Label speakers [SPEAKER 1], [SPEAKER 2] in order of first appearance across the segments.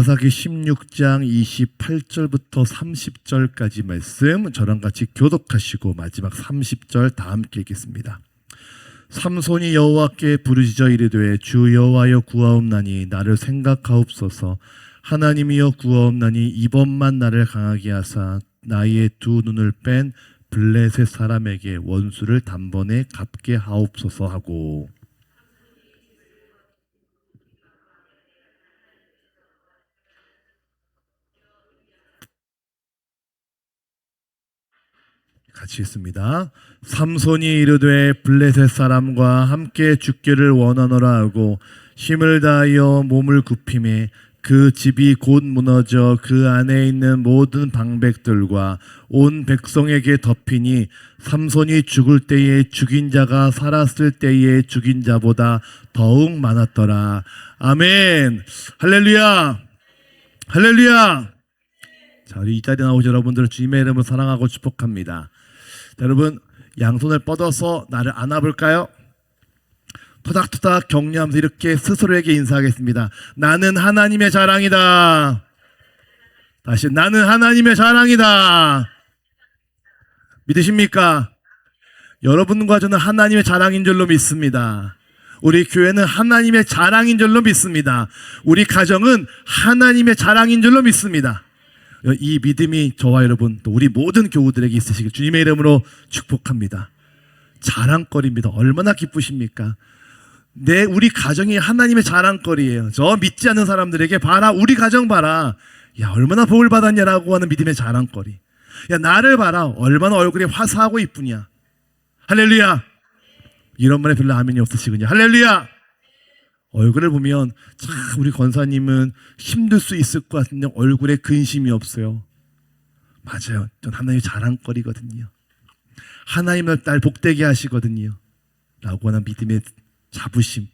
[SPEAKER 1] 사사기 16장 28절부터 30절까지 말씀 저랑 같이 교독하시고 마지막 30절 다 함께 읽겠습니다. 삼손이 여호와께 부르짖어 이르되 주 여호와여 구하옵나니 나를 생각하옵소서. 하나님이여 구하옵나니 이번만 나를 강하게 하사 나의 두 눈을 뺀 블레셋 사람에게 원수를 단번에 갚게 하옵소서 하고, 같이 읽습니다. 삼손이 이르되 블레셋 사람과 함께 죽기를 원하노라 하고 힘을 다하여 몸을 굽히매 그 집이 곧 무너져 그 안에 있는 모든 방백들과 온 백성에게 덮이니 삼손이 죽을 때에 죽인 자가 살았을 때에 죽인 자보다 더욱 많았더라. 아멘. 할렐루야. 할렐루야. 자, 우리 이 자리에 나오신 여러분들을 주님의 이름으로 사랑하고 축복합니다. 여러분, 양손을 뻗어서 나를 안아볼까요? 토닥토닥 격려하면서 이렇게 스스로에게 인사하겠습니다. 나는 하나님의 자랑이다. 다시, 나는 하나님의 자랑이다. 믿으십니까? 여러분과 저는 하나님의 자랑인 줄로 믿습니다. 우리 교회는 하나님의 자랑인 줄로 믿습니다. 우리 가정은 하나님의 자랑인 줄로 믿습니다. 이 믿음이 저와 여러분 또 우리 모든 교우들에게 있으시길 주님의 이름으로 축복합니다. 자랑거리입니다. 얼마나 기쁘십니까? 우리 가정이 하나님의 자랑거리예요. 저 믿지 않는 사람들에게 봐라, 우리 가정 봐라, 야 얼마나 복을 받았냐라고 하는 믿음의 자랑거리. 야 나를 봐라, 얼마나 얼굴이 화사하고 이쁘냐. 할렐루야. 이런 말에 별로 아멘이 없으시군요. 할렐루야. 얼굴을 보면 참 우리 권사님은 힘들 수 있을 것 같은데 얼굴에 근심이 없어요. 맞아요. 전 하나님의 자랑거리거든요. 하나님은 날 복되게 하시거든요 라고 하는 믿음의 자부심,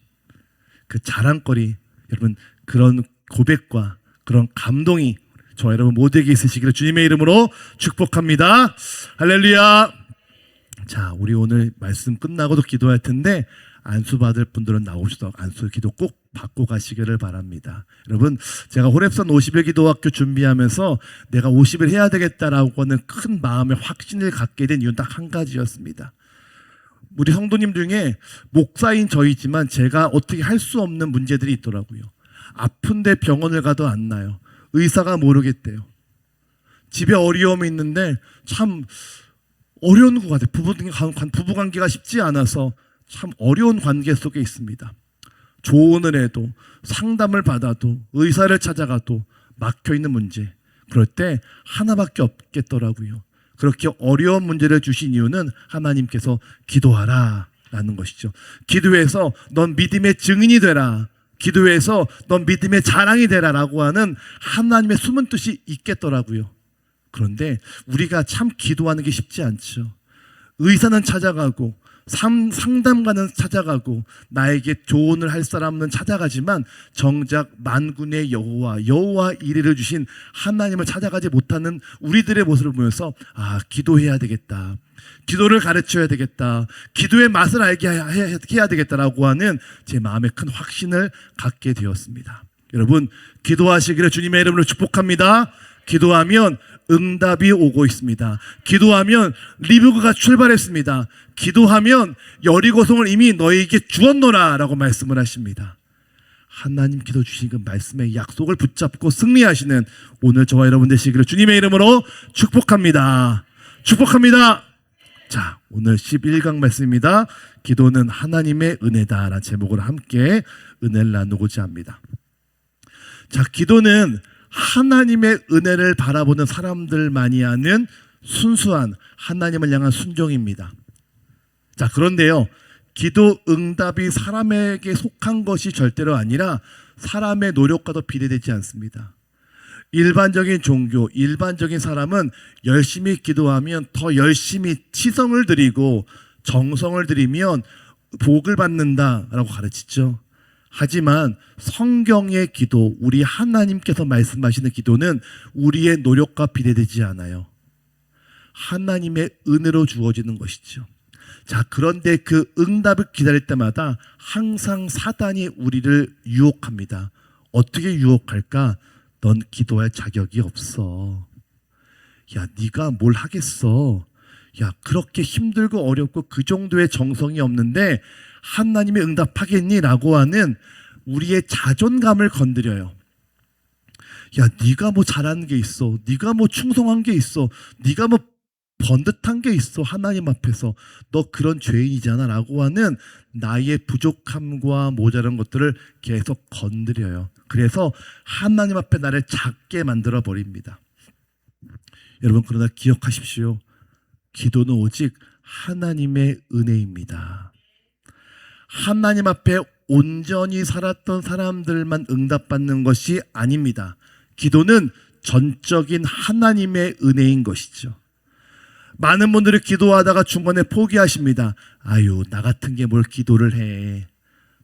[SPEAKER 1] 그 자랑거리, 여러분 그런 고백과 그런 감동이 저와 여러분 모두에게 있으시기를 주님의 이름으로 축복합니다. 할렐루야. 자, 우리 오늘 말씀 끝나고도 기도할 텐데 안수 받을 분들은 나오셔서 안수 기도 꼭 받고 가시기를 바랍니다. 여러분, 제가 호렙산 50일 기도학교 준비하면서 내가 50일 해야 되겠다라고 하는 큰 마음의 확신을 갖게 된 이유는 딱 한 가지였습니다. 우리 성도님 중에 목사인 저이지만 제가 어떻게 할 수 없는 문제들이 있더라고요. 아픈데 병원을 가도 안 나요. 의사가 모르겠대요. 집에 어려움이 있는데 참 어려운 것 같아요. 부부관계가 쉽지 않아서 참 어려운 관계 속에 있습니다. 조언을 해도 상담을 받아도 의사를 찾아가도 막혀있는 문제, 그럴 때 하나밖에 없겠더라고요. 그렇게 어려운 문제를 주신 이유는 하나님께서 기도하라 라는 것이죠. 기도해서 넌 믿음의 증인이 되라, 기도해서 넌 믿음의 자랑이 되라 라고 하는 하나님의 숨은 뜻이 있겠더라고요. 그런데 우리가 참 기도하는 게 쉽지 않죠. 의사는 찾아가고 상담가는 찾아가고 나에게 조언을 할 사람은 찾아가지만 정작 만군의 여호와 이레를 주신 하나님을 찾아가지 못하는 우리들의 모습을 보면서 아, 기도해야 되겠다, 기도를 가르쳐야 되겠다, 기도의 맛을 알게 해야 되겠다라고 하는 제 마음에 큰 확신을 갖게 되었습니다. 여러분, 기도하시기를 주님의 이름으로 축복합니다. 기도하면 응답이 오고 있습니다. 기도하면 리브가가 출발했습니다. 기도하면 여리고성을 이미 너희에게 주었노라 라고 말씀을 하십니다. 하나님 기도 주신 그 말씀의 약속을 붙잡고 승리하시는 오늘 저와 여러분 되시기를 주님의 이름으로 축복합니다. 축복합니다. 자, 오늘 11강 말씀입니다. 기도는 하나님의 은혜다 라는 제목으로 함께 은혜를 나누고자 합니다. 자, 기도는 하나님의 은혜를 바라보는 사람들만이 하는 순수한 하나님을 향한 순종입니다. 자, 그런데요, 기도 응답이 사람에게 속한 것이 절대로 아니라 사람의 노력과도 비례되지 않습니다. 일반적인 종교, 일반적인 사람은 열심히 기도하면 더 열심히 치성을 드리고 정성을 들이면 복을 받는다라고 가르치죠. 하지만 성경의 기도, 우리 하나님께서 말씀하시는 기도는 우리의 노력과 비례되지 않아요. 하나님의 은혜로 주어지는 것이죠. 자, 그런데 그 응답을 기다릴 때마다 항상 사단이 우리를 유혹합니다. 어떻게 유혹할까? 넌 기도할 자격이 없어. 야, 네가 뭘 하겠어. 야, 그렇게 힘들고 어렵고 그 정도의 정성이 없는데 하나님이 응답하겠니? 라고 하는 우리의 자존감을 건드려요. 야, 네가 뭐 잘하는 게 있어. 네가 뭐 충성한 게 있어. 네가 뭐 번듯한 게 있어. 하나님 앞에서 너 그런 죄인이잖아 라고 하는 나의 부족함과 모자란 것들을 계속 건드려요. 그래서 하나님 앞에 나를 작게 만들어 버립니다. 여러분, 그러나 기억하십시오. 기도는 오직 하나님의 은혜입니다. 하나님 앞에 온전히 살았던 사람들만 응답받는 것이 아닙니다. 기도는 전적인 하나님의 은혜인 것이죠. 많은 분들이 기도하다가 중간에 포기하십니다. 아유, 나 같은 게 뭘 기도를 해.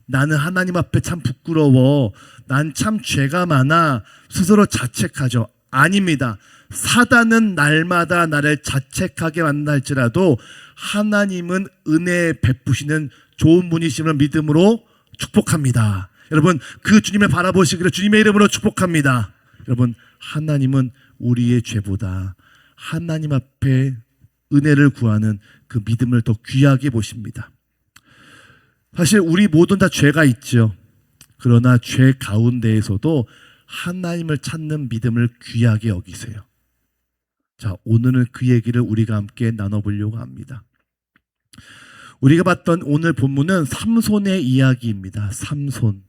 [SPEAKER 1] 나는 하나님 앞에 참 부끄러워. 난 참 죄가 많아. 스스로 자책하죠. 아닙니다. 사단은 날마다 나를 자책하게 만날지라도 하나님은 은혜 베푸시는 좋은 분이심을 믿음으로 축복합니다. 여러분, 그 주님을 바라보시기를 주님의 이름으로 축복합니다. 여러분, 하나님은 우리의 죄보다 하나님 앞에 은혜를 구하는 그 믿음을 더 귀하게 보십니다. 사실 우리 모두는 다 죄가 있죠. 그러나 죄 가운데에서도 하나님을 찾는 믿음을 귀하게 여기세요. 자, 오늘은 그 얘기를 우리가 함께 나눠보려고 합니다. 우리가 봤던 오늘 본문은 삼손의 이야기입니다. 삼손.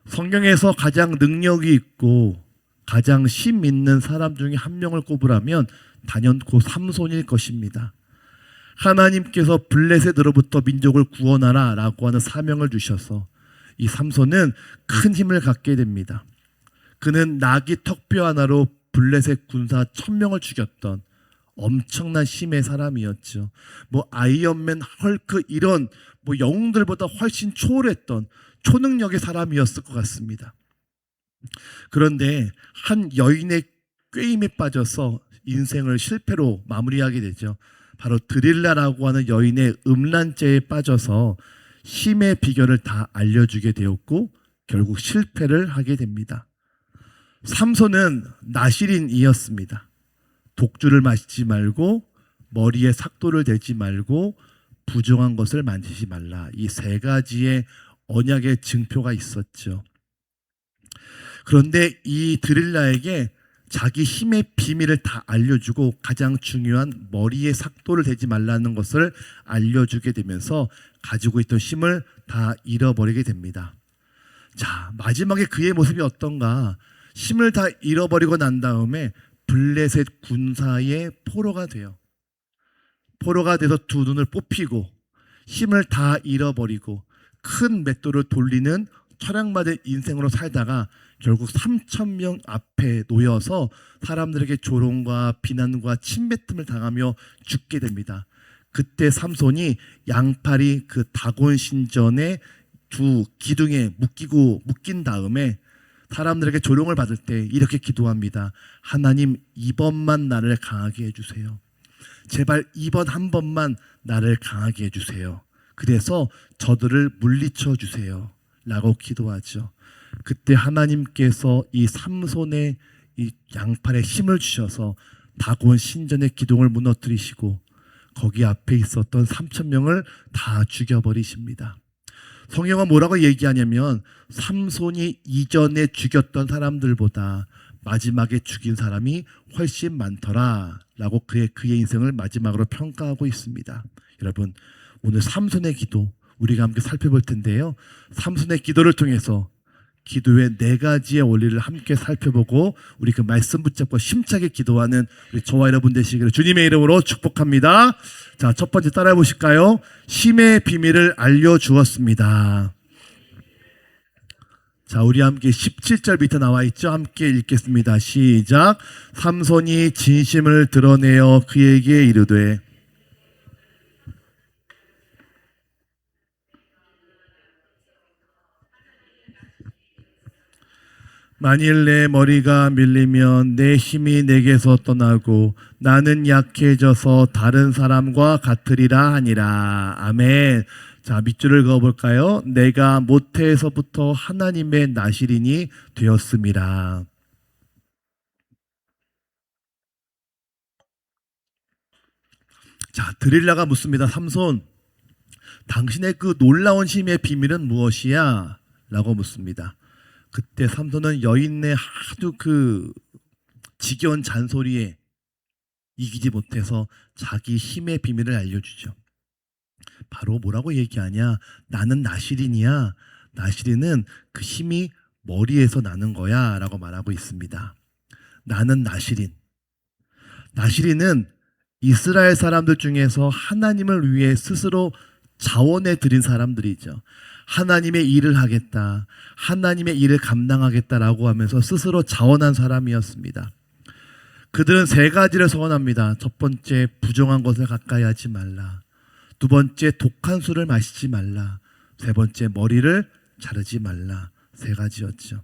[SPEAKER 1] 성경에서 가장 능력이 있고 가장 심 있는 사람 중에 한 명을 꼽으라면 단연코 삼손일 것입니다. 하나님께서 블레셋으로부터 민족을 구원하라 라고 하는 사명을 주셔서 이 삼손은 큰 힘을 갖게 됩니다. 그는 나귀 턱뼈 하나로 블레셋 군사 1000명을 죽였던 엄청난 힘의 사람이었죠. 뭐 아이언맨, 헐크 이런 뭐 영웅들보다 훨씬 초월했던 초능력의 사람이었을 것 같습니다. 그런데 한 여인의 꾀임에 빠져서 인생을 실패로 마무리하게 되죠. 바로 드릴라라고 하는 여인의 음란죄에 빠져서 힘의 비결을 다 알려주게 되었고 결국 실패를 하게 됩니다. 삼손은 나실인이었습니다. 독주를 마시지 말고 머리에 삭도를 대지 말고 부정한 것을 만지지 말라. 이 세 가지의 언약의 증표가 있었죠. 그런데 이 드릴라에게 자기 힘의 비밀을 다 알려주고 가장 중요한 머리에 삭도를 대지 말라는 것을 알려주게 되면서 가지고 있던 힘을 다 잃어버리게 됩니다. 자, 마지막에 그의 모습이 어떤가? 힘을 다 잃어버리고 난 다음에 블레셋 군사의 포로가 돼요. 포로가 돼서 두 눈을 뽑히고 힘을 다 잃어버리고 큰 맷돌을 돌리는 철학맞은 인생으로 살다가 결국 3000명 앞에 놓여서 사람들에게 조롱과 비난과 침뱉음을 당하며 죽게 됩니다. 그때 삼손이 양팔이 그 다곤 신전의 두 기둥에 묶인 다음에 사람들에게 조롱을 받을 때 이렇게 기도합니다. 하나님, 이번만 나를 강하게 해주세요. 제발 이번 한 번만 나를 강하게 해주세요. 그래서 저들을 물리쳐 주세요 라고 기도하죠. 그때 하나님께서 이 삼손의 이 양팔에 힘을 주셔서 다곤 신전의 기둥을 무너뜨리시고 거기 앞에 있었던 3000명을 다 죽여버리십니다. 성경은 뭐라고 얘기하냐면 삼손이 이전에 죽였던 사람들보다 마지막에 죽인 사람이 훨씬 많더라 라고 그의 인생을 마지막으로 평가하고 있습니다. 여러분, 오늘 삼손의 기도 우리가 함께 살펴볼 텐데요. 삼손의 기도를 통해서 기도의 4가지의 원리를 함께 살펴보고 우리 그 말씀 붙잡고 힘차게 기도하는 우리 저와 여러분 되시기를 주님의 이름으로 축복합니다. 자, 첫 번째 따라해 보실까요? 힘의 비밀을 알려주었습니다. 자, 우리 함께 17절 밑에 나와 있죠? 함께 읽겠습니다. 시작. 삼손이 진심을 드러내어 그에게 이르되 만일 내 머리가 밀리면 내 힘이 내게서 떠나고 나는 약해져서 다른 사람과 같으리라 하니라. 아멘. 자, 밑줄을 그어볼까요? 내가 모태에서부터 하나님의 나실인이 되었음이라. 자, 드릴라가 묻습니다. 삼손, 당신의 그 놀라운 힘의 비밀은 무엇이야? 라고 묻습니다. 그때 삼손은 여인의 하도 그 지겨운 잔소리에 이기지 못해서 자기 힘의 비밀을 알려주죠. 바로 뭐라고 얘기하냐? 나는 나시린이야. 나시린은 그 힘이 머리에서 나는 거야 라고 말하고 있습니다. 나는 나시린. 나시린은 이스라엘 사람들 중에서 하나님을 위해 스스로 자원해 드린 사람들이죠. 하나님의 일을 하겠다, 하나님의 일을 감당하겠다라고 하면서 스스로 자원한 사람이었습니다. 그들은 세 가지를 서원합니다. 첫 번째, 부정한 것을 가까이 하지 말라. 두 번째, 독한 술을 마시지 말라. 세 번째, 머리를 자르지 말라. 세 가지였죠.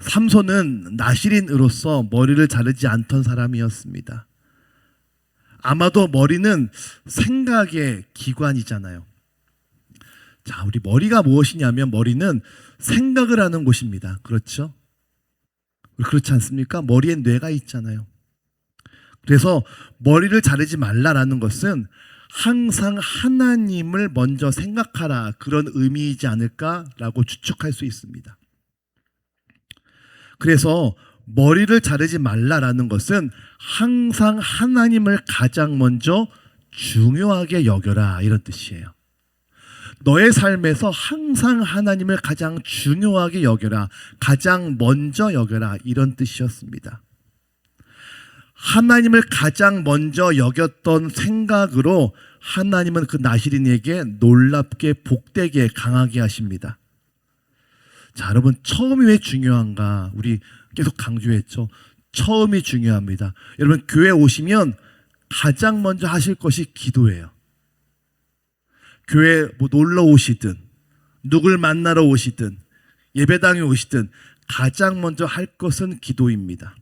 [SPEAKER 1] 삼손은 나시린으로서 머리를 자르지 않던 사람이었습니다. 아마도 머리는 생각의 기관이잖아요. 자, 우리 머리가 무엇이냐면 머리는 생각을 하는 곳입니다. 그렇죠? 그렇지 않습니까? 머리에 뇌가 있잖아요. 그래서 머리를 자르지 말라라는 것은 항상 하나님을 먼저 생각하라, 그런 의미이지 않을까라고 추측할 수 있습니다. 그래서 머리를 자르지 말라라는 것은 항상 하나님을 가장 먼저 중요하게 여겨라, 이런 뜻이에요. 너의 삶에서 항상 하나님을 가장 중요하게 여겨라, 가장 먼저 여겨라, 이런 뜻이었습니다. 하나님을 가장 먼저 여겼던 생각으로 하나님은 그 나시린에게 놀랍게 복되게 강하게 하십니다. 자, 여러분, 처음이 왜 중요한가? 우리 계속 강조했죠. 처음이 중요합니다. 여러분, 교회 오시면 가장 먼저 하실 것이 기도예요. 교회 뭐 놀러 오시든 누굴 만나러 오시든 예배당에 오시든 가장 먼저 할 것은 기도입니다.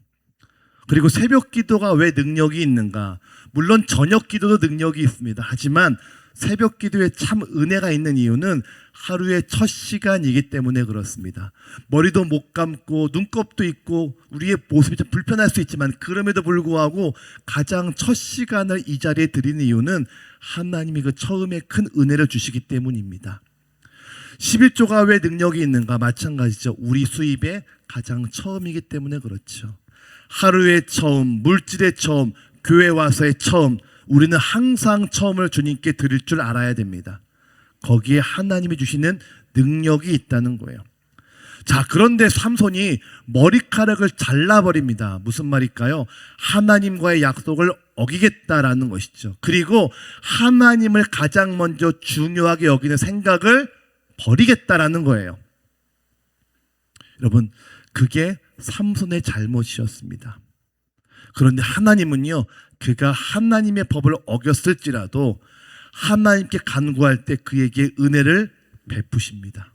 [SPEAKER 1] 그리고 새벽 기도가 왜 능력이 있는가? 물론 저녁 기도도 능력이 있습니다. 하지만 새벽 기도에 참 은혜가 있는 이유는 하루의 첫 시간이기 때문에 그렇습니다. 머리도 못 감고 눈곱도 있고 우리의 모습이 좀 불편할 수 있지만 그럼에도 불구하고 가장 첫 시간을 이 자리에 드리는 이유는 하나님이 그 처음에 큰 은혜를 주시기 때문입니다. 11조가 왜 능력이 있는가? 마찬가지죠. 우리 수입의 가장 처음이기 때문에 그렇죠. 하루의 처음, 물질의 처음, 교회 와서의 처음, 우리는 항상 처음을 주님께 드릴 줄 알아야 됩니다. 거기에 하나님이 주시는 능력이 있다는 거예요. 자, 그런데 삼손이 머리카락을 잘라버립니다. 무슨 말일까요? 하나님과의 약속을 어기겠다라는 것이죠. 그리고 하나님을 가장 먼저 중요하게 여기는 생각을 버리겠다라는 거예요. 여러분, 그게 삼손의 잘못이었습니다. 그런데 하나님은요, 그가 하나님의 법을 어겼을지라도 하나님께 간구할 때 그에게 은혜를 베푸십니다.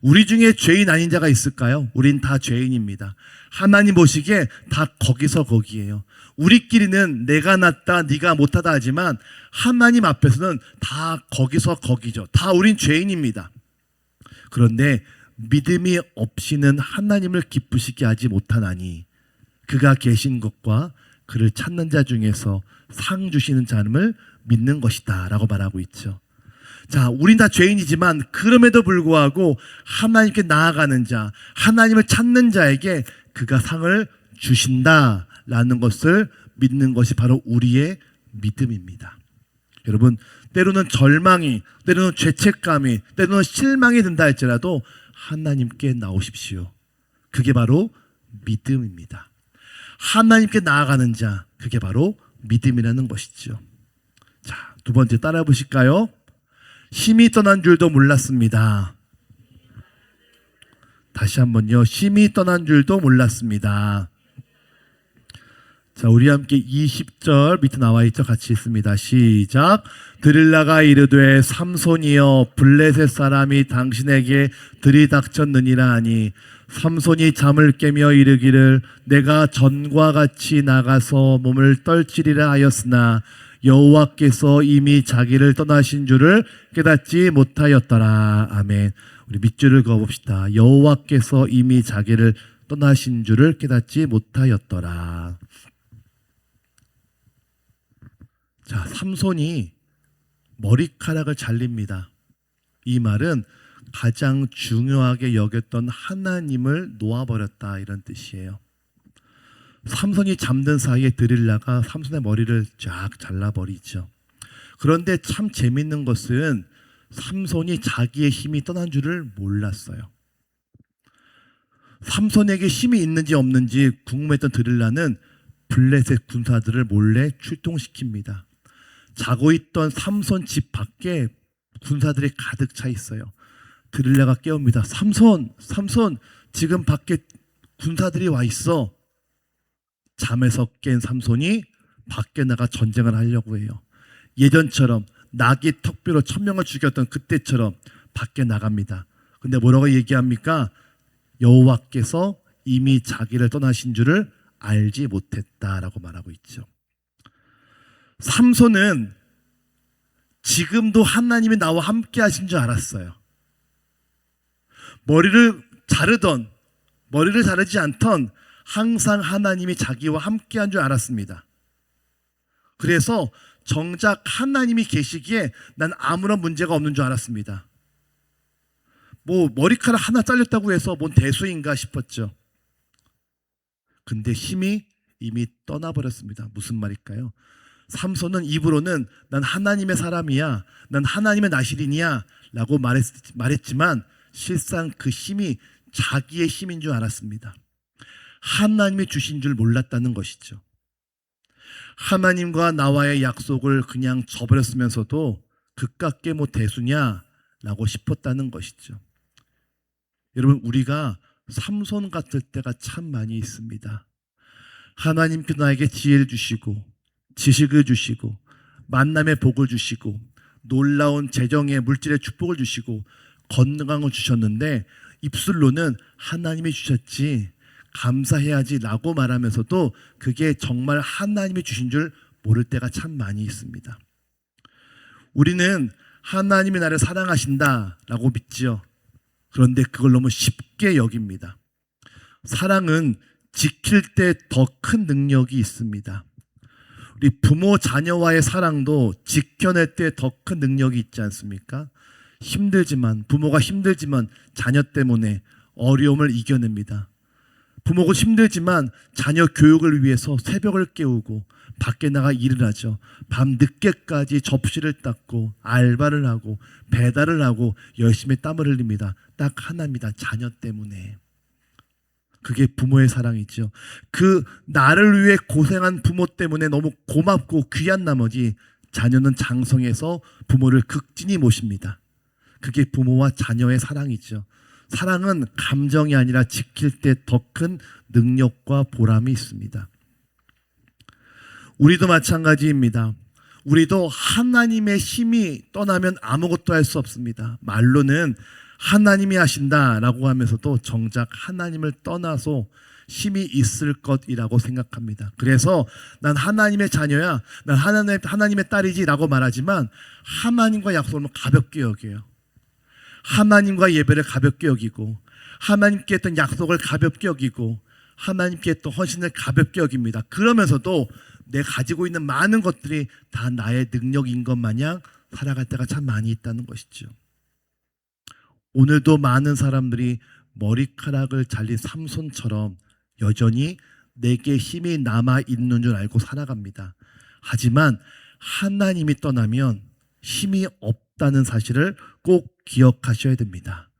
[SPEAKER 1] 우리 중에 죄인 아닌 자가 있을까요? 우린 다 죄인입니다. 하나님 보시기에 다 거기서 거기에요. 우리끼리는 내가 낫다, 네가 못하다 하지만 하나님 앞에서는 다 거기서 거기죠. 다 우린 죄인입니다. 그런데 믿음이 없이는 하나님을 기쁘시게 하지 못하나니 그가 계신 것과 그를 찾는 자 중에서 상 주시는 자를 믿는 것이다 라고 말하고 있죠. 자, 우린 다 죄인이지만 그럼에도 불구하고 하나님께 나아가는 자, 하나님을 찾는 자에게 그가 상을 주신다라는 것을 믿는 것이 바로 우리의 믿음입니다. 여러분, 때로는 절망이, 때로는 죄책감이, 때로는 실망이 든다 할지라도 하나님께 나오십시오. 그게 바로 믿음입니다. 하나님께 나아가는 자, 그게 바로 믿음이라는 것이죠. 자, 두 번째 따라 보실까요? 힘이 떠난 줄도 몰랐습니다. 다시 한번요. 힘이 떠난 줄도 몰랐습니다. 자, 우리 함께 20절 밑에 나와 있죠. 같이 있습니다. 시작. 드릴라가 이르되 삼손이여 블레셋 사람이 당신에게 들이닥쳤느니라 하니 삼손이 잠을 깨며 이르기를 내가 전과 같이 나가서 몸을 떨치리라 하였으나 여호와께서 이미 자기를 떠나신 줄을 깨닫지 못하였더라. 아멘. 우리 밑줄을 그어봅시다. 여호와께서 이미 자기를 떠나신 줄을 깨닫지 못하였더라. 자, 삼손이 머리카락을 잘립니다. 이 말은 가장 중요하게 여겼던 하나님을 놓아버렸다, 이런 뜻이에요. 삼손이 잠든 사이에 드릴라가 삼손의 머리를 쫙 잘라버리죠. 그런데 참 재밌는 것은 삼손이 자기의 힘이 떠난 줄을 몰랐어요. 삼손에게 힘이 있는지 없는지 궁금했던 드릴라는 블레셋 군사들을 몰래 출동시킵니다. 자고 있던 삼손 집 밖에 군사들이 가득 차 있어요. 드릴라가 깨웁니다. 삼손, 지금 밖에 군사들이 와 있어. 잠에서 깬 삼손이 밖에 나가 전쟁을 하려고 해요. 예전처럼 나귀 턱뼈로 1000명을 죽였던 그때처럼 밖에 나갑니다. 근데 뭐라고 얘기합니까? 여호와께서 이미 자기를 떠나신 줄을 알지 못했다라고 말하고 있죠. 삼손은 지금도 하나님이 나와 함께 하신 줄 알았어요. 머리를 자르지 않던 항상 하나님이 자기와 함께 한 줄 알았습니다. 그래서 정작 하나님이 계시기에 난 아무런 문제가 없는 줄 알았습니다. 뭐 머리카락 하나 잘렸다고 해서 뭔 대수인가 싶었죠. 근데 힘이 이미 떠나버렸습니다. 무슨 말일까요? 삼손은 입으로는 난 하나님의 사람이야, 난 하나님의 나실인이야 라고 말했지만 실상 그 힘이 자기의 힘인 줄 알았습니다. 하나님이 주신 줄 몰랐다는 것이죠. 하나님과 나와의 약속을 그냥 저버렸으면서도 그깟게 뭐 대수냐 라고 싶었다는 것이죠. 여러분, 우리가 삼손 같을 때가 참 많이 있습니다. 하나님께 나에게 지혜를 주시고 지식을 주시고 만남의 복을 주시고 놀라운 재정의 물질의 축복을 주시고 건강을 주셨는데 입술로는 하나님이 주셨지, 감사해야지 라고 말하면서도 그게 정말 하나님이 주신 줄 모를 때가 참 많이 있습니다. 우리는 하나님이 나를 사랑하신다 라고 믿죠. 그런데 그걸 너무 쉽게 여깁니다. 사랑은 지킬 때 더 큰 능력이 있습니다. 우리 부모 자녀와의 사랑도 지켜낼 때 더 큰 능력이 있지 않습니까? 부모가 힘들지만 자녀 때문에 어려움을 이겨냅니다. 부모가 힘들지만 자녀 교육을 위해서 새벽을 깨우고 밖에 나가 일을 하죠. 밤 늦게까지 접시를 닦고 알바를 하고 배달을 하고 열심히 땀을 흘립니다. 딱 하나입니다. 자녀 때문에. 그게 부모의 사랑이죠. 그 나를 위해 고생한 부모 때문에 너무 고맙고 귀한 나머지 자녀는 장성해서 부모를 극진히 모십니다. 그게 부모와 자녀의 사랑이죠. 사랑은 감정이 아니라 지킬 때 더 큰 능력과 보람이 있습니다. 우리도 마찬가지입니다. 우리도 하나님의 힘이 떠나면 아무것도 할 수 없습니다. 말로는 하나님이 하신다라고 하면서도 정작 하나님을 떠나서 힘이 있을 것이라고 생각합니다. 그래서 난 하나님의 자녀야, 난 하나님의 딸이지라고 말하지만 하나님과 약속을 가볍게 여겨요. 하나님과 예배를 가볍게 여기고 하나님께 했던 약속을 가볍게 여기고 하나님께 했던 헌신을 가볍게 여깁니다. 그러면서도 내가 가지고 있는 많은 것들이 다 나의 능력인 것 마냥 살아갈 때가 참 많이 있다는 것이죠. 오늘도 많은 사람들이 머리카락을 잘린 삼손처럼 여전히 내게 힘이 남아있는 줄 알고 살아갑니다. 하지만 하나님이 떠나면 힘이 없다는 사실을 꼭 기억하셔야 됩니다.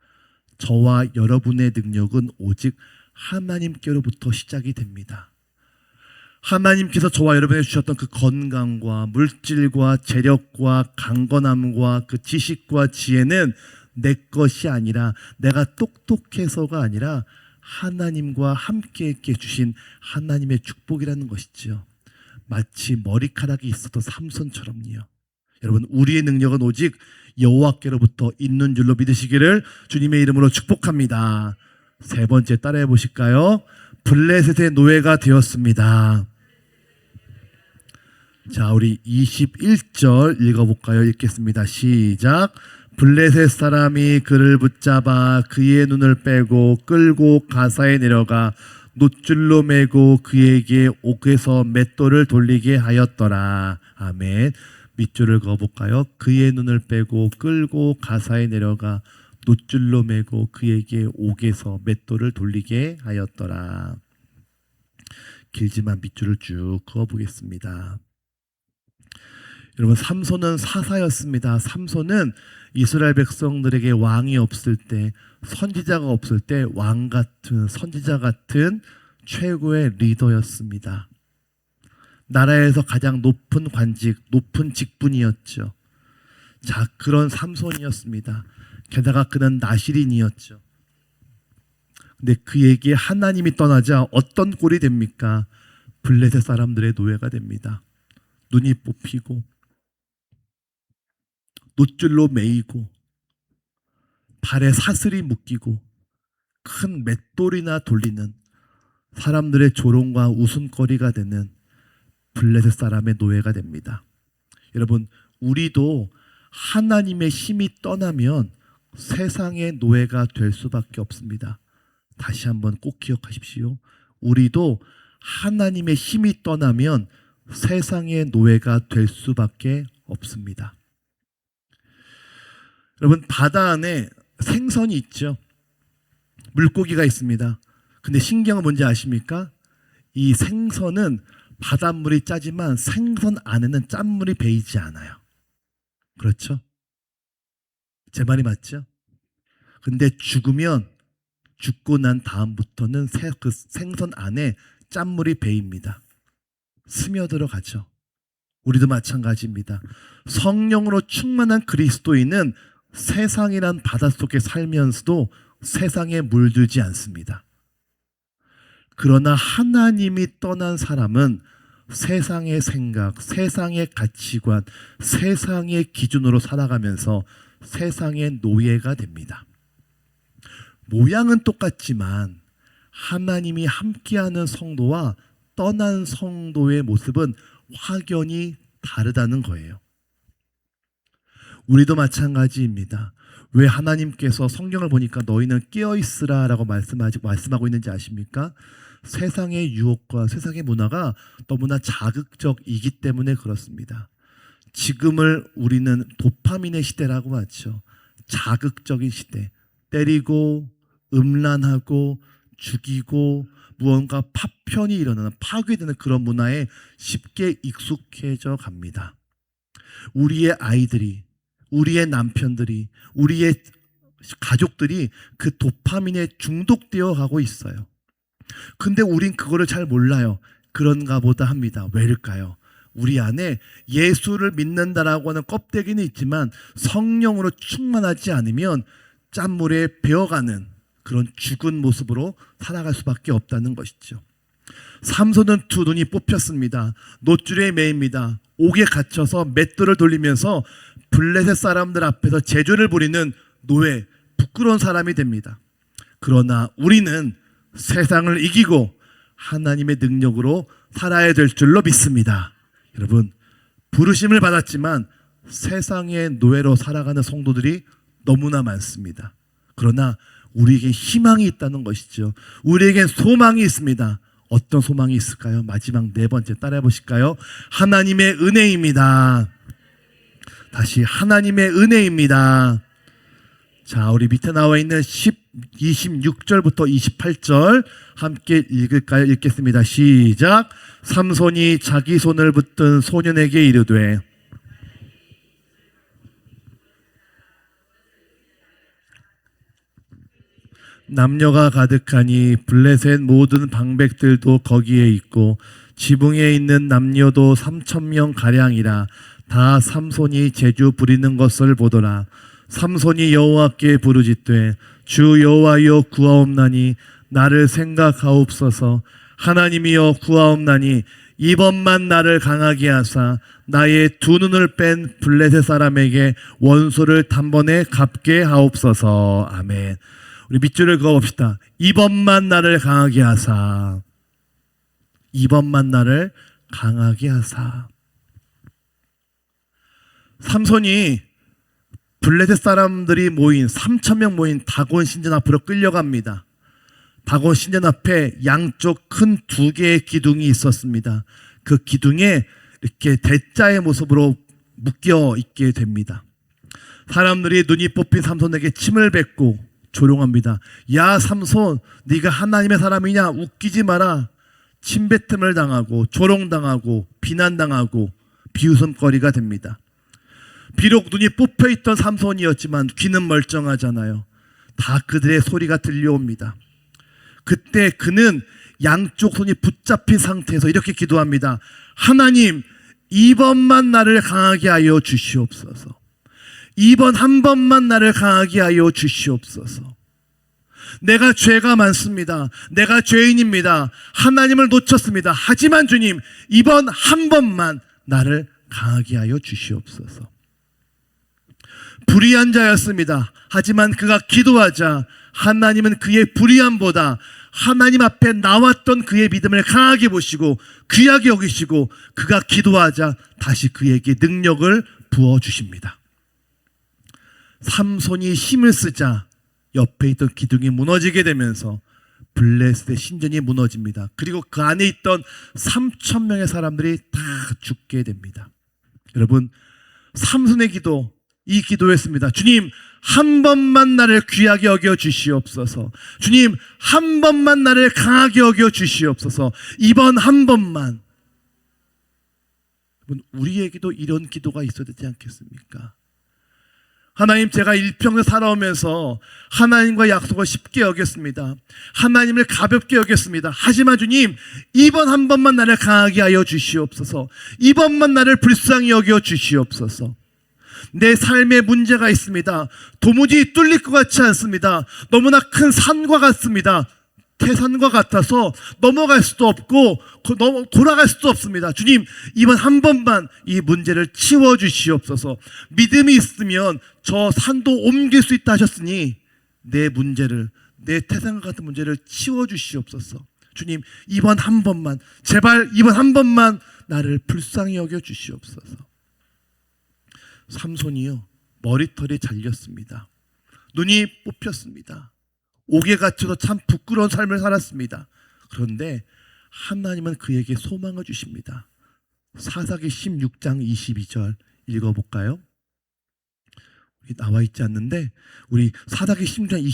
[SPEAKER 1] 저와 여러분의 능력은 오직 하나님께로부터 시작이 됩니다. 하나님께서 저와 여러분에게 주셨던 그 건강과 물질과 재력과 강건함과 그 지식과 지혜는 내 것이 아니라 내가 똑똑해서가 아니라 하나님과 함께 있게 주신 하나님의 축복이라는 것이죠. 마치 머리카락이 있었던 삼손처럼요. 여러분, 우리의 능력은 오직 여호와께로부터 있는 줄로 믿으시기를 주님의 이름으로 축복합니다. 세 번째 따라해 보실까요? 블레셋의 노예가 되었습니다. 자, 우리 21절 읽어볼까요? 읽겠습니다. 시작. 블레셋 사람이 그를 붙잡아 그의 눈을 빼고 끌고 가사에 내려가 노줄로 매고 그에게 옥에서 맷돌을 돌리게 하였더라. 아멘. 밑줄을 그어볼까요? 그의 눈을 빼고 끌고 가사에 내려가 노줄로 매고 그에게 옥에서 맷돌을 돌리게 하였더라. 길지만 밑줄을 쭉 그어보겠습니다. 여러분, 삼손은 사사였습니다. 삼손은 이스라엘 백성들에게 왕이 없을 때, 선지자가 없을 때 왕 같은, 선지자 같은 최고의 리더였습니다. 나라에서 가장 높은 관직, 높은 직분이었죠. 자, 그런 삼손이었습니다. 게다가 그는 나실인이었죠. 근데 그에게 하나님이 떠나자 어떤 꼴이 됩니까? 블레셋 사람들의 노예가 됩니다. 눈이 뽑히고 노줄로 매이고 발에 사슬이 묶이고 큰 맷돌이나 돌리는 사람들의 조롱과 웃음거리가 되는 블레셋 사람의 노예가 됩니다. 여러분, 우리도 하나님의 힘이 떠나면 세상의 노예가 될 수밖에 없습니다. 다시 한번 꼭 기억하십시오. 우리도 하나님의 힘이 떠나면 세상의 노예가 될 수밖에 없습니다. 여러분, 바다 안에 생선이 있죠. 물고기가 있습니다. 근데 신기한 건 뭔지 아십니까? 이 생선은 바닷물이 짜지만 생선 안에는 짠물이 배이지 않아요. 그렇죠? 제 말이 맞죠? 근데 죽고 난 다음부터는 그 생선 안에 짠물이 배입니다. 스며들어가죠. 우리도 마찬가지입니다. 성령으로 충만한 그리스도인은 세상이란 바닷속에 살면서도 세상에 물들지 않습니다. 그러나 하나님이 떠난 사람은 세상의 생각, 세상의 가치관, 세상의 기준으로 살아가면서 세상의 노예가 됩니다. 모양은 똑같지만 하나님이 함께하는 성도와 떠난 성도의 모습은 확연히 다르다는 거예요. 우리도 마찬가지입니다. 왜 하나님께서 성경을 보니까 너희는 깨어있으라 라고 말씀하고 있는지 아십니까? 세상의 유혹과 세상의 문화가 너무나 자극적이기 때문에 그렇습니다. 지금을 우리는 도파민의 시대라고 하죠. 자극적인 시대. 때리고 음란하고 죽이고 무언가 파편이 일어나는, 파괴되는 그런 문화에 쉽게 익숙해져 갑니다. 우리의 아이들이, 우리의 남편들이, 우리의 가족들이 그 도파민에 중독되어 가고 있어요. 근데 우린 그거를 잘 몰라요. 그런가 보다 합니다. 왜일까요? 우리 안에 예수를 믿는다라고 하는 껍데기는 있지만 성령으로 충만하지 않으면 짠물에 배어가는 그런 죽은 모습으로 살아갈 수밖에 없다는 것이죠. 삼손은 두 눈이 뽑혔습니다. 노줄에 매입니다. 옥에 갇혀서 맷돌을 돌리면서 블레셋 사람들 앞에서 제조를 부리는 노예, 부끄러운 사람이 됩니다. 그러나 우리는 세상을 이기고 하나님의 능력으로 살아야 될 줄로 믿습니다. 여러분, 부르심을 받았지만 세상의 노예로 살아가는 성도들이 너무나 많습니다. 그러나 우리에게 희망이 있다는 것이죠. 우리에겐 소망이 있습니다. 어떤 소망이 있을까요? 마지막 네 번째 따라해 보실까요? 하나님의 은혜입니다. 다시 하나님의 은혜입니다. 자, 우리 밑에 나와 있는 26절부터 28절 함께 읽을까요? 읽겠습니다. 시작. 삼손이 자기 손을 붙든 소년에게 이르되 남녀가 가득하니 블레셋 모든 방백들도 거기에 있고 지붕에 있는 남녀도 3,000명 가량이라. 다 삼손이 제주 부리는 것을 보더라. 삼손이 여호와께 부르짖되 주 여호와여 구하옵나니 나를 생각하옵소서. 하나님이여 구하옵나니 이번만 나를 강하게 하사 나의 두 눈을 뺀 블레셋 사람에게 원수를 단번에 갚게 하옵소서. 아멘. 우리 밑줄을 그어봅시다. 이번만 나를 강하게 하사. 이번만 나를 강하게 하사. 삼손이 블레셋 사람들이 모인 3,000명 모인 다곤 신전 앞으로 끌려갑니다. 다곤 신전 앞에 양쪽 큰 두 개의 기둥이 있었습니다. 그 기둥에 이렇게 대자의 모습으로 묶여 있게 됩니다. 사람들이 눈이 뽑힌 삼손에게 침을 뱉고 조롱합니다. 야 삼손, 네가 하나님의 사람이냐? 웃기지 마라. 침뱉음을 당하고 조롱당하고 비난당하고 비웃음거리가 됩니다. 비록 눈이 뽑혀있던 삼손이었지만 귀는 멀쩡하잖아요. 다 그들의 소리가 들려옵니다. 그때 그는 양쪽 손이 붙잡힌 상태에서 이렇게 기도합니다. 하나님, 이번만 나를 강하게 하여 주시옵소서. 이번 한 번만 나를 강하게 하여 주시옵소서. 내가 죄가 많습니다. 내가 죄인입니다. 하나님을 놓쳤습니다. 하지만 주님, 이번 한 번만 나를 강하게 하여 주시옵소서. 불의한 자였습니다. 하지만 그가 기도하자 하나님은 그의 불의함보다 하나님 앞에 나왔던 그의 믿음을 강하게 보시고 귀하게 여기시고 그가 기도하자 다시 그에게 능력을 부어주십니다. 삼손이 힘을 쓰자 옆에 있던 기둥이 무너지게 되면서 블레셋의 신전이 무너집니다. 그리고 그 안에 있던 3,000명의 사람들이 다 죽게 됩니다. 여러분, 삼손의 기도, 이 기도였습니다. 주님, 한 번만 나를 귀하게 여겨 주시옵소서. 주님, 한 번만 나를 강하게 여겨 주시옵소서. 이번 한 번만. 우리에게도 이런 기도가 있어야 되지 않겠습니까? 하나님, 제가 일평생 살아오면서 하나님과 약속을 쉽게 여겼습니다. 하나님을 가볍게 여겼습니다. 하지만 주님, 이번 한 번만 나를 강하게 하여 주시옵소서. 이번만 나를 불쌍히 여겨 주시옵소서. 내 삶에 문제가 있습니다. 도무지 뚫릴 것 같지 않습니다. 너무나 큰 산과 같습니다. 태산과 같아서 넘어갈 수도 없고 돌아갈 수도 없습니다. 주님, 이번 한 번만 이 문제를 치워주시옵소서. 믿음이 있으면 저 산도 옮길 수 있다 하셨으니 내 문제를, 내 태산과 같은 문제를 치워주시옵소서. 주님, 이번 한 번만, 제발 이번 한 번만 나를 불쌍히 여겨 주시옵소서. 삼손이요, 머리털이 잘렸습니다. 눈이 뽑혔습니다. 옥에 갇혀서 참 부끄러운 삶을 살았습니다. 그런데 하나님은 그에게 소망을 주십니다. 사사기 16장 22절 읽어볼까요? 나와 있지 않는데 우리 사사기 16장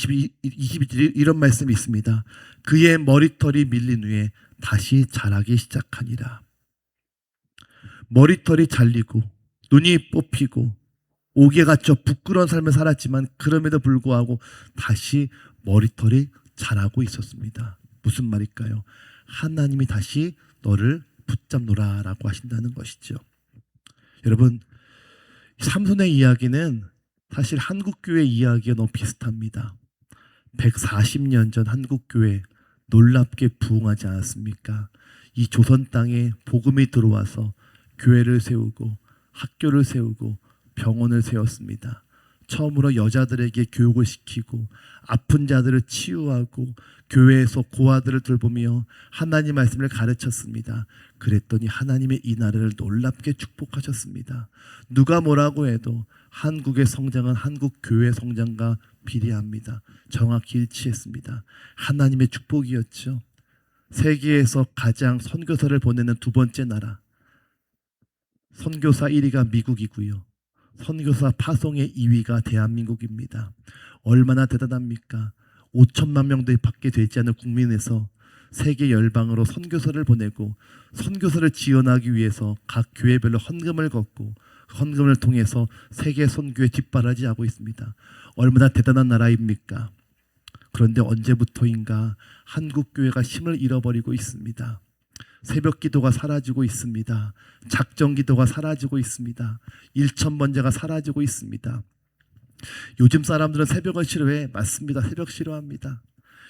[SPEAKER 1] 22절 이런 말씀이 있습니다. 그의 머리털이 밀린 후에 다시 자라기 시작하니라. 머리털이 잘리고 눈이 뽑히고 옥에 갇혀 부끄러운 삶을 살았지만 그럼에도 불구하고 다시 머리털이 자라고 있었습니다. 무슨 말일까요? 하나님이 다시 너를 붙잡노라 라고 하신다는 것이죠. 여러분, 삼손의 이야기는 사실 한국교회 이야기가 너무 비슷합니다. 140년 전 한국교회 놀랍게 부흥하지 않았습니까? 이 조선 땅에 복음이 들어와서 교회를 세우고 학교를 세우고 병원을 세웠습니다. 처음으로 여자들에게 교육을 시키고 아픈 자들을 치유하고 교회에서 고아들을 돌보며 하나님 말씀을 가르쳤습니다. 그랬더니 하나님의 이 나라를 놀랍게 축복하셨습니다. 누가 뭐라고 해도 한국의 성장은 한국 교회 성장과 비례합니다. 정확히 일치했습니다. 하나님의 축복이었죠. 세계에서 가장 선교사를 보내는 두 번째 나라, 선교사 1위가 미국이고요. 선교사 파송의 2위가 대한민국입니다. 얼마나 대단합니까? 5천만 명도 밖에 되지 않은 국민에서 세계 열방으로 선교사를 보내고 선교사를 지원하기 위해서 각 교회별로 헌금을 걷고 헌금을 통해서 세계 선교에 뒷바라지하고 있습니다. 얼마나 대단한 나라입니까? 그런데 언제부터인가 한국교회가 힘을 잃어버리고 있습니다. 새벽 기도가 사라지고 있습니다. 작정 기도가 사라지고 있습니다. 일천번제가 사라지고 있습니다. 요즘 사람들은 새벽을 싫어해. 맞습니다. 새벽 싫어합니다.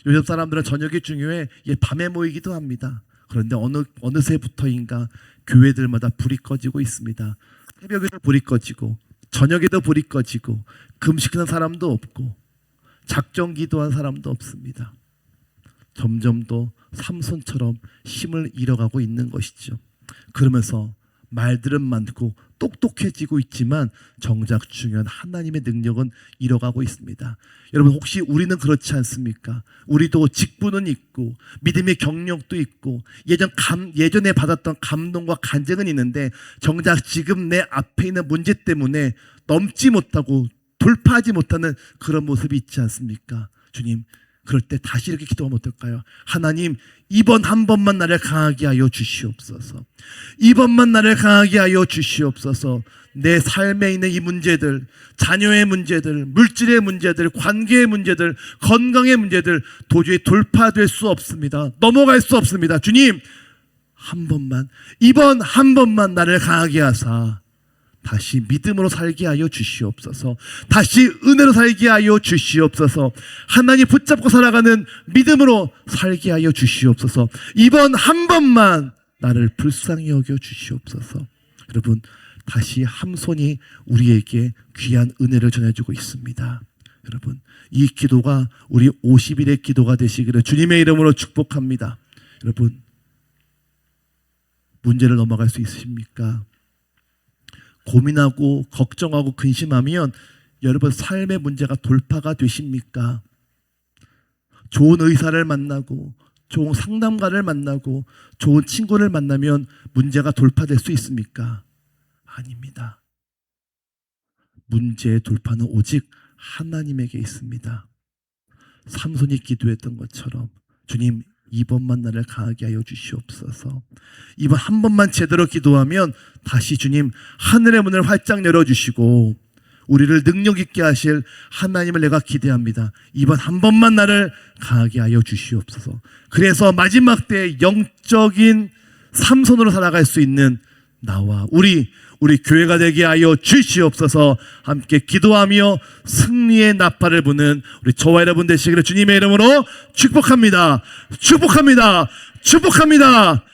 [SPEAKER 1] 요즘 사람들은 저녁이 중요해. 밤에 모이기도 합니다. 그런데 어느새부터인가 교회들마다 불이 꺼지고 있습니다. 새벽에도 불이 꺼지고 저녁에도 불이 꺼지고 금식하는 사람도 없고 작정 기도한 사람도 없습니다. 점점 더 삼손처럼 힘을 잃어가고 있는 것이죠. 그러면서 말들은 많고 똑똑해지고 있지만 정작 중요한 하나님의 능력은 잃어가고 있습니다. 여러분, 혹시 우리는 그렇지 않습니까? 우리도 직분은 있고 믿음의 경력도 있고 예전에 받았던 감동과 간증은 있는데 정작 지금 내 앞에 있는 문제 때문에 넘지 못하고 돌파하지 못하는 그런 모습이 있지 않습니까? 주님, 그럴 때 다시 이렇게 기도하면 어떨까요? 하나님, 이번 한 번만 나를 강하게 하여 주시옵소서. 이번만 나를 강하게 하여 주시옵소서. 내 삶에 있는 이 문제들, 자녀의 문제들, 물질의 문제들, 관계의 문제들, 건강의 문제들 도저히 돌파될 수 없습니다. 넘어갈 수 없습니다. 주님, 한 번만, 이번 한 번만 나를 강하게 하사 다시 믿음으로 살게 하여 주시옵소서. 다시 은혜로 살게 하여 주시옵소서. 하나님 붙잡고 살아가는 믿음으로 살게 하여 주시옵소서. 이번 한 번만 나를 불쌍히 여겨 주시옵소서. 여러분, 다시 함손이 우리에게 귀한 은혜를 전해주고 있습니다. 여러분, 이 기도가 우리 50일의 기도가 되시기를 주님의 이름으로 축복합니다. 여러분, 문제를 넘어갈 수 있으십니까? 고민하고 걱정하고 근심하면 여러분 삶의 문제가 돌파가 되십니까? 좋은 의사를 만나고 좋은 상담가를 만나고 좋은 친구를 만나면 문제가 돌파될 수 있습니까? 아닙니다. 문제의 돌파는 오직 하나님에게 있습니다. 삼손이 기도했던 것처럼 주님, 이번만 나를 강하게 하여 주시옵소서. 이번 한 번만 제대로 기도하면 다시 주님 하늘의 문을 활짝 열어주시고 우리를 능력 있게 하실 하나님을 내가 기대합니다. 이번 한 번만 나를 강하게 하여 주시옵소서. 그래서 마지막 때 영적인 삼손으로 살아갈 수 있는 나와 우리 교회가 되게 하여 주시옵소서. 함께 기도하며 승리의 나팔을 부는 우리 저와 여러분 되시기를 주님의 이름으로 축복합니다. 축복합니다. 축복합니다.